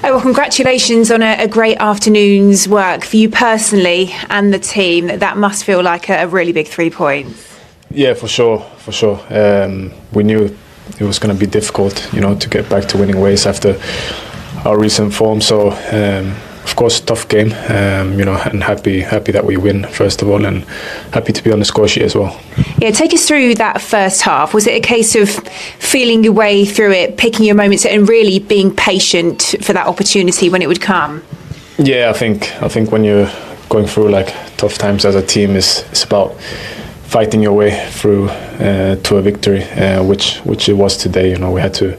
Well, congratulations on a great afternoon's work for you personally and the team. That must feel like a really big 3 points. Yeah, for sure. We knew it was going to be difficult, to get back to winning ways after our recent form. So, of course, tough game, and happy that we win, first of all, and happy to be on the score sheet as well. Yeah, take us through that first half. Was it a case of feeling your way through it, picking your moments, and really being patient for that opportunity when it would come? Yeah, I think when you're going through like tough times as a team, it's about fighting your way through to a victory, which it was today. We had to.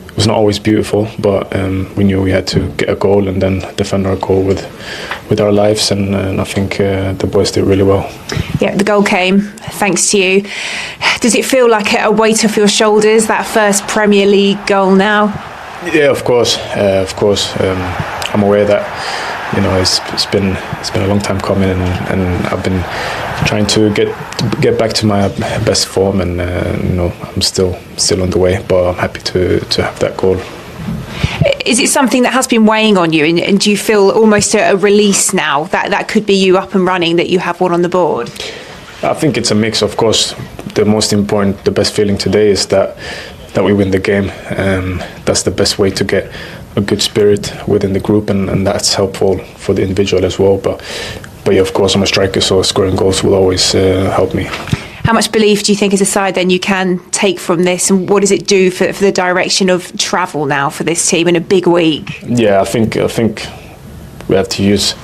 It was not always beautiful, but we knew we had to get a goal and then defend our goal with our lives, and I think the boys did really well. Yeah, the goal came thanks to you. Does it feel like a weight off your shoulders, that first Premier League goal now? Yeah, of course. I'm aware that it's been a long time coming, and I've been trying to get back to my best form, and I'm still on the way, but I'm happy to have that goal. Is it something that has been weighing on you, and do you feel almost a release now that could be you up and running, that you have one on the board? I think it's a mix. Of course, the most important, the best feeling today is that we win the game. That's the best way to get a good spirit within the group, and that's helpful for the individual as well. But yeah, of course, I'm a striker, so scoring goals will always help me. How much belief do you think as a side then you can take from this, and what does it do for the direction of travel now for this team in a big week? Yeah, I think we have to use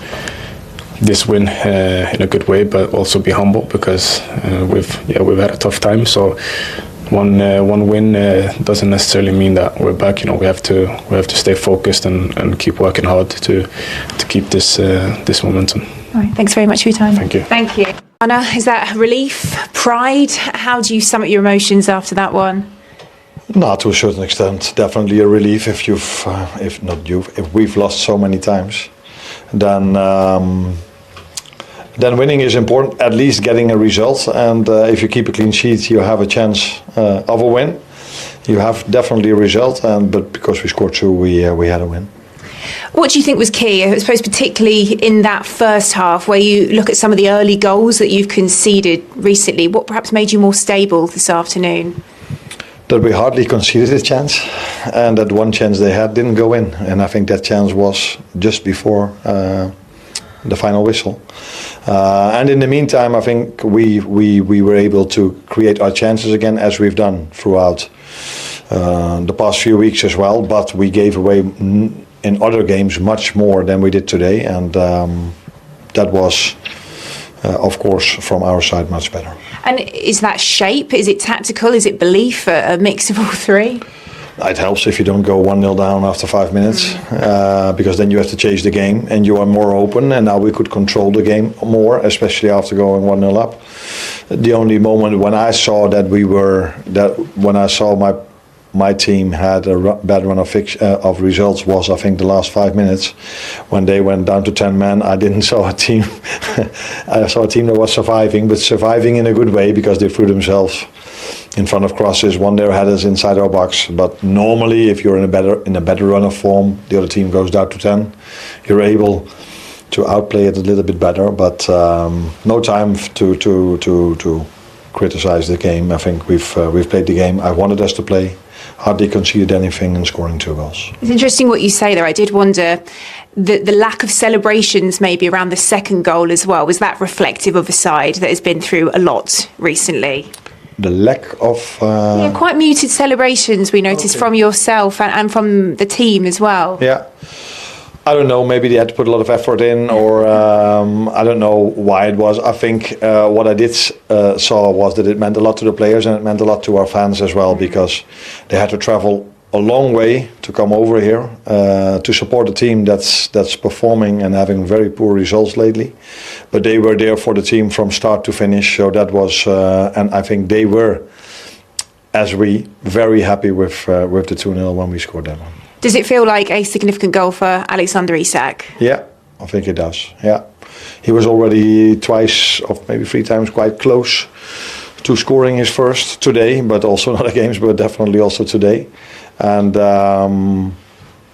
this win in a good way, but also be humble, because we've had a tough time. So one win doesn't necessarily mean that we're back. We have to stay focused and keep working hard to keep this momentum. All right, thanks very much for your time. Thank you. Thank you. Arne, is that relief, pride? How do you sum up your emotions after that one? No, to a certain extent, definitely a relief. If we've lost so many times, then winning is important. At least getting a result, and if you keep a clean sheet, you have a chance of a win. You have definitely a result, but because we scored two, we had a win. What do you think was key? I suppose particularly in that first half, where you look at some of the early goals that you've conceded recently. What perhaps made you more stable this afternoon? That we hardly conceded a chance, and that one chance they had didn't go in, and I think that chance was just before the final whistle. And in the meantime, I think we were able to create our chances again, as we've done throughout the past few weeks as well. But we gave away in other games much more than we did today, and that was, of course, from our side much better. And is that shape? Is it tactical? Is it belief? A mix of all three? It helps if you don't go 1-0 down after 5 minutes, because then you have to change the game and you are more open, and now we could control the game more, especially after going 1-0 up. The only moment when I saw when I saw my team had a bad run of results was, I think, the last 5 minutes when they went down to 10 men. I didn't saw a team. I saw a team that was surviving, but surviving in a good way, because they threw themselves in front of crosses, won their headers inside our box. But normally, if you're in a better run of form, the other team goes down to 10. You're able to outplay it a little bit better, but no time to criticize the game. I think we've played the game I wanted us to play. Hardly conceded anything and scoring 2 goals. It's interesting what you say there. I did wonder the lack of celebrations maybe around the second goal as well. Was that reflective of a side that has been through a lot recently? The lack of... quite muted celebrations we noticed from yourself and from the team as well. Yeah. I don't know, maybe they had to put a lot of effort in, or I don't know why it was. I think what I did saw was that it meant a lot to the players, and it meant a lot to our fans as well, because they had to travel a long way to come over here to support a team that's performing and having very poor results lately. But they were there for the team from start to finish, so that was, and I think they were, as we, very happy with the 2-0 when we scored that one. Does it feel like a significant goal for Alexander Isak? Yeah, I think it does. Yeah, he was already twice or maybe 3 times quite close to scoring his first today, but also in other games, but definitely also today. And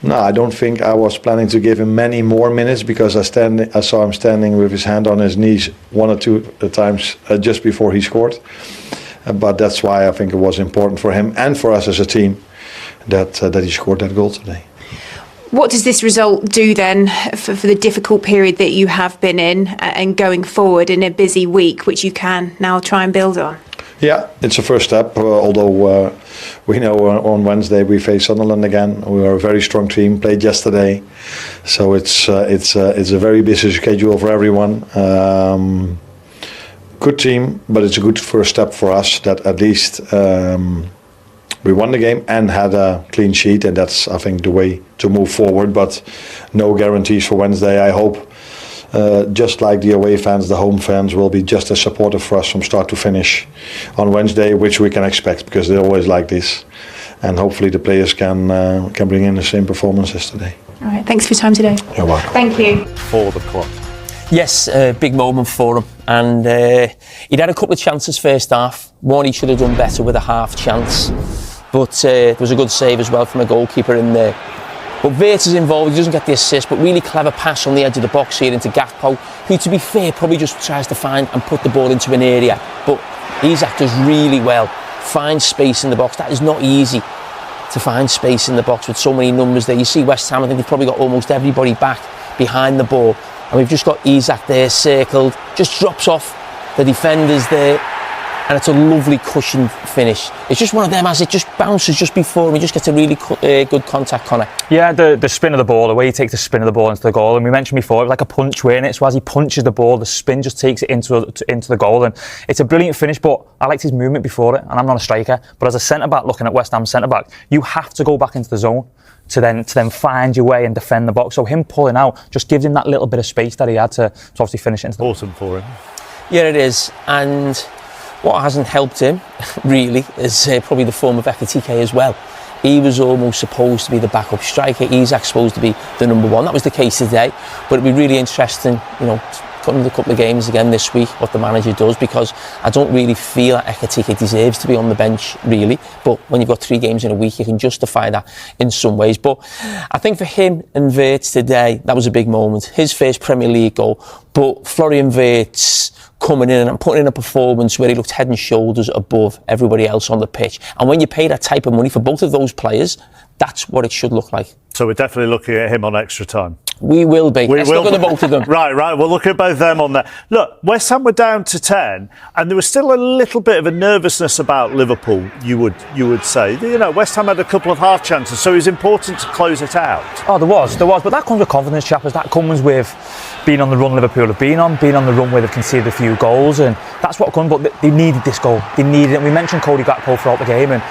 No, I don't think I was planning to give him many more minutes because I saw him standing with his hand on his knees 1 or 2 times just before he scored. But that's why I think it was important for him and for us as a team that he scored that goal today. What does this result do then for the difficult period that you have been in and going forward in a busy week, which you can now try and build on? Yeah, it's a first step, although we know on Wednesday we face Sunderland again. We are a very strong team, played yesterday. So it's a very busy schedule for everyone. Good team, but it's a good first step for us that at least we won the game and had a clean sheet, and that's, I think, the way to move forward. But no guarantees for Wednesday. I hope, just like the away fans, the home fans will be just as supportive for us from start to finish on Wednesday, which we can expect because they're always like this. And hopefully the players can bring in the same performance as today. All right, thanks for your time today. You're welcome. Thank you. For the club. Yes, big moment for him, and he'd had a couple of chances first half. One he should have done better with a half chance, but there was a good save as well from a goalkeeper in there. But Wirtz is involved, he doesn't get the assist, but really clever pass on the edge of the box here into Gakpo, who, to be fair, probably just tries to find and put the ball into an area. But Isak does really well, finds space in the box. That is not easy, to find space in the box with so many numbers there. You see West Ham, I think they've probably got almost everybody back behind the ball. And we've just got Isak there circled, just drops off the defenders there, and it's a lovely cushioned finish. It's just one of them, as it just bounces just before him, he just gets a really good contact, Connor. Yeah, the spin of the ball, the way he takes the spin of the ball into the goal, and we mentioned before, it was like a punch way in it, so as he punches the ball, the spin just takes it into the goal, and it's a brilliant finish. But I liked his movement before it, and I'm not a striker, but as a centre-back, looking at West Ham centre-back, you have to go back into the zone to then find your way and defend the box. So him pulling out just gives him that little bit of space that he had to obviously finish it into the... Awesome for him. Yeah, it is. And what hasn't helped him, really, is probably the form of Ekitike as well. He was almost supposed to be the backup striker. Isak's supposed to be the number one. That was the case today. But it'd be really interesting, coming to a couple of games again this week, what the manager does, because I don't really feel that Ekitike deserves to be on the bench, really. But when you've got 3 games in a week, you can justify that in some ways. But I think for him and Wirtz today, that was a big moment. His first Premier League goal, but Florian Wirtz coming in and putting in a performance where he looked head and shoulders above everybody else on the pitch. And when you pay that type of money for both of those players, that's what it should look like. So we're definitely looking at him on extra time. We will be. Let's look at both of them. Right. We'll look at both of them on there. Look, West Ham were down to 10, and there was still a little bit of a nervousness about Liverpool, you would say. West Ham had a couple of half chances, so it was important to close it out. Oh, there was. But that comes with confidence, chappers. That comes with being on the run Liverpool have been on, being on the run where they've conceded a few goals, and that's what comes. But they needed this goal. They needed it. We mentioned Cody Gakpo throughout the game, and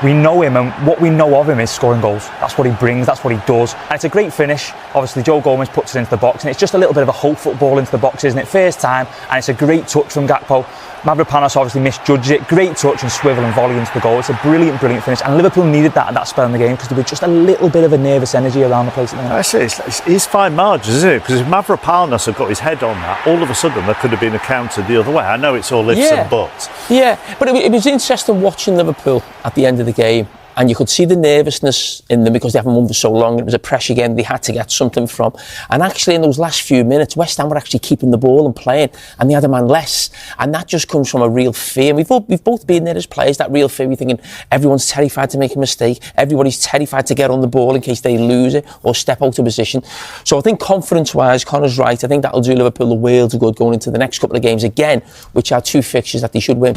we know him, and what we know of him is scoring goals. That's what he brings, that's what he does. And it's a great finish. Obviously, Joe Gomez puts it into the box, and it's just a little bit of a hopeful ball into the box, isn't it? First time, and it's a great touch from Gakpo. Mavropanos obviously misjudged it. Great touch and swivel and volley into the goal. It's a brilliant finish. And Liverpool needed that at that spell in the game because there was just a little bit of a nervous energy around the place at the moment. It's fine margins, isn't it? Because if Mavropanos had got his head on that, all of a sudden there could have been a counter the other way. I know it's all ifs and buts. Yeah, but it was interesting watching Liverpool at the end of the game. And you could see the nervousness in them because they haven't won for so long. It was a pressure game they had to get something from. And actually in those last few minutes, West Ham were actually keeping the ball and playing, and they had a man less. And that just comes from a real fear. We've both been there as players, that real fear. We're thinking everyone's terrified to make a mistake. Everybody's terrified to get on the ball in case they lose it or step out of position. So I think confidence-wise, Connor's right. I think that'll do Liverpool the world of good going into the next couple of games again, which are 2 fixtures that they should win.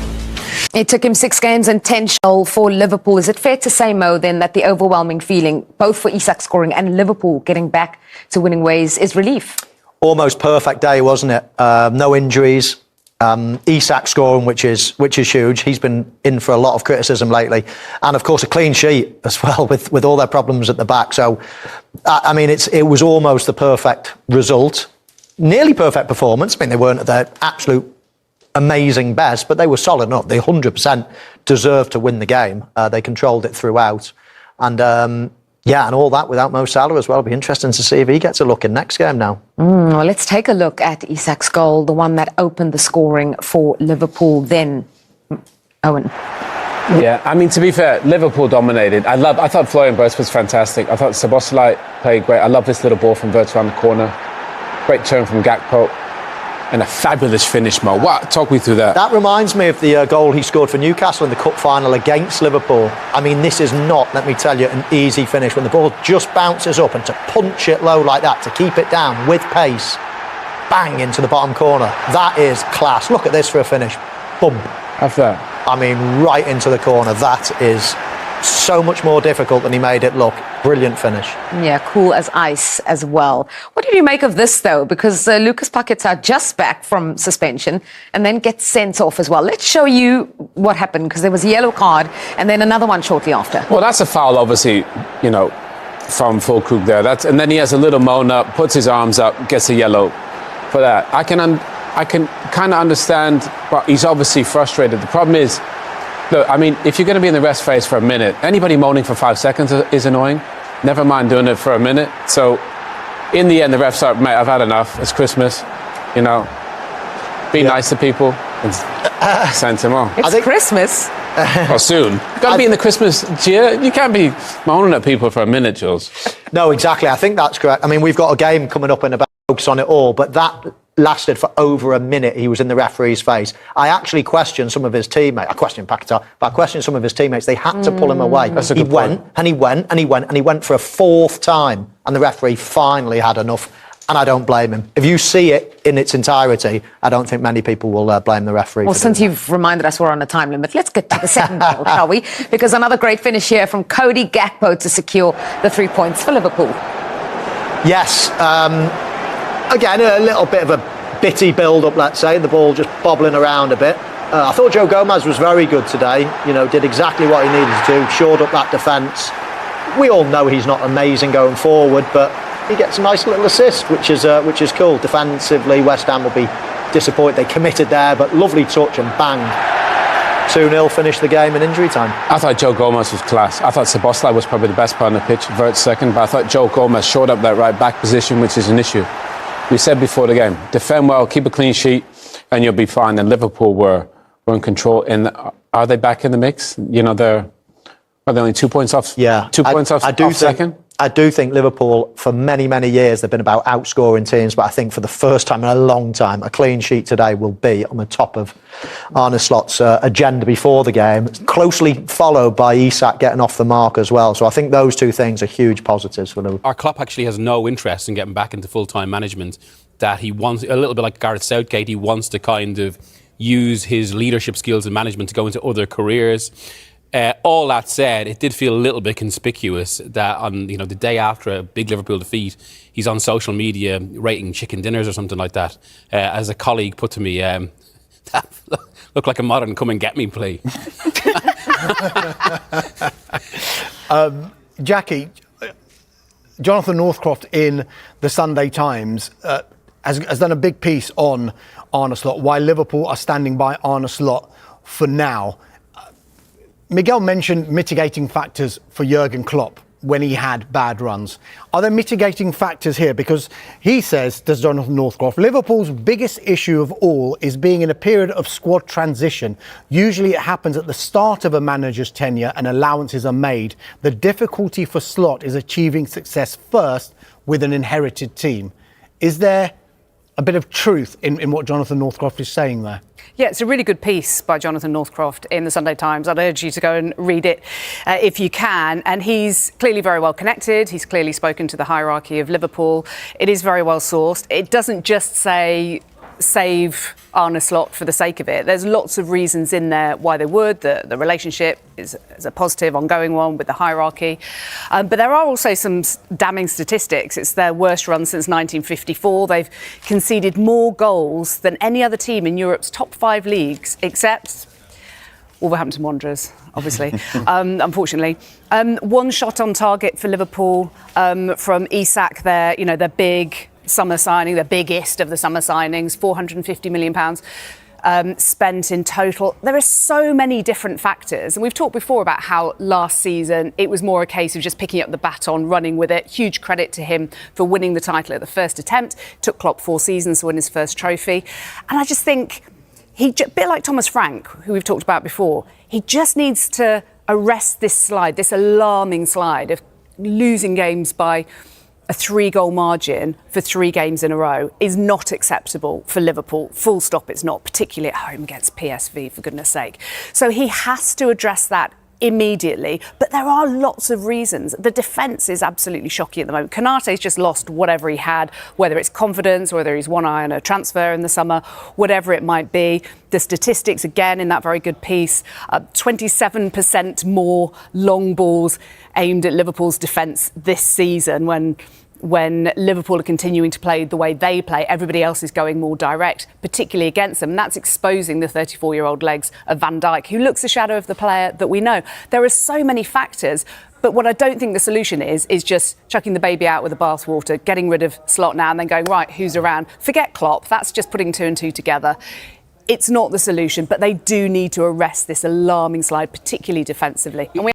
It took him 6 games and 10 goals for Liverpool. Is it fair to say, Mo, then, that the overwhelming feeling, both for Isak scoring and Liverpool getting back to winning ways, is relief? Almost perfect day, wasn't it? No injuries. Isak scoring, which is huge. He's been in for a lot of criticism lately, and of course a clean sheet as well with all their problems at the back. So, I mean, it was almost the perfect result, nearly perfect performance. I mean, they weren't at their absolute amazing best, but they were solid enough. They 100% deserved to win the game. They controlled it throughout, and and all that without Mo Salah as well. It'll be interesting to see if he gets a look in next game now. Well, let's take a look at Isak's goal, the one that opened the scoring for Liverpool then. Owen. Yeah, I mean, to be fair, Liverpool dominated. I thought Florian Wirtz was fantastic. I thought Szoboszlai played great. I love this little ball from Wirtz around the corner. Great turn from Gakpo. And a fabulous finish, Mo. What? Talk me through that. That reminds me of the goal he scored for Newcastle in the cup final against Liverpool. I mean, this is not, let me tell you, an easy finish when the ball just bounces up, and to punch it low like that, to keep it down with pace, bang into the bottom corner. That is class. Look at this for a finish. Boom. After that. I mean, right into the corner. That is so much more difficult than he made it look. Brilliant finish. Yeah, cool as ice as well. What did you make of this, though? Because Lucas Paquetá just back from suspension and then gets sent off as well. Let's show you what happened, because there was a yellow card and then another one shortly after. Well, that's a foul, obviously, you know, from Fulkrug there. And then he has a little moan up, puts his arms up, gets a yellow for that. I can kind of understand, but he's obviously frustrated. The problem is, look, I mean, if you're going to be in the rest phase for a minute, anybody moaning for 5 seconds is annoying. Never mind doing it for a minute. So, in the end, the refs are, mate, I've had enough. It's Christmas, you know. Be nice to people and send him on. It's Christmas. Well, soon. You've got to be in the Christmas cheer. You can't be moaning at people for a minute, Jules. No, exactly. I think that's correct. I mean, we've got a game coming up in about focus on it all, but that lasted for over a minute. He was in the referee's face. I actually questioned some of his teammates. I questioned Paquetá, but I questioned some of his teammates. They had to pull him away. He went and he went and he went and he went for a fourth time, and the referee finally had enough. And I don't blame him. If you see it in its entirety, I don't think many people will blame the referee. Well, since you've reminded us we're on a time limit, let's get to the second goal, shall we? Because another great finish here from Cody Gakpo to secure the 3 points for Liverpool. Yes. Again, a little bit of a bitty build-up, let's say. The ball just bobbling around a bit. I thought Joe Gomez was very good today. You know, did exactly what he needed to do, shored up that defence. We all know he's not amazing going forward, but he gets a nice little assist, which is cool. Defensively, West Ham will be disappointed. They committed there, but lovely touch and bang. 2-0 finished the game in injury time. I thought Joe Gomez was class. I thought Szoboszlai was probably the best player on the pitch, Wirtz second, but I thought Joe Gomez showed up that right back position, which is an issue. We said before the game, defend well, keep a clean sheet, and you'll be fine. And Liverpool were in control. And are they back in the mix? You know, they're only 2 points off. Yeah, 2 points off second. I do think Liverpool, for many, many years, they've been about outscoring teams, but I think for the first time in a long time, a clean sheet today will be on the top of Arne Slot's agenda before the game, closely followed by Isak getting off the mark as well. So I think those two things are huge positives for Liverpool. Our Klopp actually has no interest in getting back into full-time management, that he wants, a little bit like Gareth Southgate, he wants to kind of use his leadership skills and management to go into other careers. All that said, it did feel a little bit conspicuous that on the day after a big Liverpool defeat, he's on social media rating chicken dinners or something like that. As a colleague put to me, that looked like a modern come and get me play. Jackie, Jonathan Northcroft in the Sunday Times has done a big piece on Arne Slot, why Liverpool are standing by Arne Slot for now. Miguel mentioned mitigating factors for Jurgen Klopp when he had bad runs. Are there mitigating factors here? Because he says, does Jonathan Northcroft, Liverpool's biggest issue of all is being in a period of squad transition. Usually it happens at the start of a manager's tenure and allowances are made. The difficulty for Slot is achieving success first with an inherited team. Is there a bit of truth in what Jonathan Northcroft is saying there? Yeah, it's a really good piece by Jonathan Northcroft in the Sunday Times. I'd urge you to go and read it if you can. And he's clearly very well connected. He's clearly spoken to the hierarchy of Liverpool. It is very well sourced. It doesn't just say save Arne Slot for the sake of it. There's lots of reasons in there why they would. The relationship is a positive, ongoing one with the hierarchy. But there are also some damning statistics. It's their worst run since 1954. They've conceded more goals than any other team in Europe's top 5 leagues, except Wolverhampton Wanderers, obviously, unfortunately. One shot on target for Liverpool from Isak, their big summer signing, the biggest of the summer signings, £450 million spent in total. There are so many different factors. And we've talked before about how last season it was more a case of just picking up the baton, running with it. Huge credit to him for winning the title at the first attempt. Took Klopp 4 seasons to win his first trophy. And I just think a bit like Thomas Frank, who we've talked about before, he just needs to arrest this slide, this alarming slide of losing games by a 3-goal margin for 3 games in a row is not acceptable for Liverpool. Full stop, it's not, particularly at home against PSV, for goodness sake. So he has to address that immediately, but there are lots of reasons. The defence is absolutely shocking at the moment. Konate's just lost whatever he had, whether it's confidence, whether he's one eye on a transfer in the summer, whatever it might be. The statistics, again, in that very good piece, 27% more long balls aimed at Liverpool's defence this season when Liverpool are continuing to play the way they play. Everybody else is going more direct, particularly against them. And that's exposing the 34-year-old legs of Van Dijk, who looks a shadow of the player that we know. There are so many factors, but what I don't think the solution is just chucking the baby out with the bathwater, getting rid of Slot now and then going, right, who's around? Forget Klopp, that's just putting 2 and 2 together. It's not the solution, but they do need to arrest this alarming slide, particularly defensively.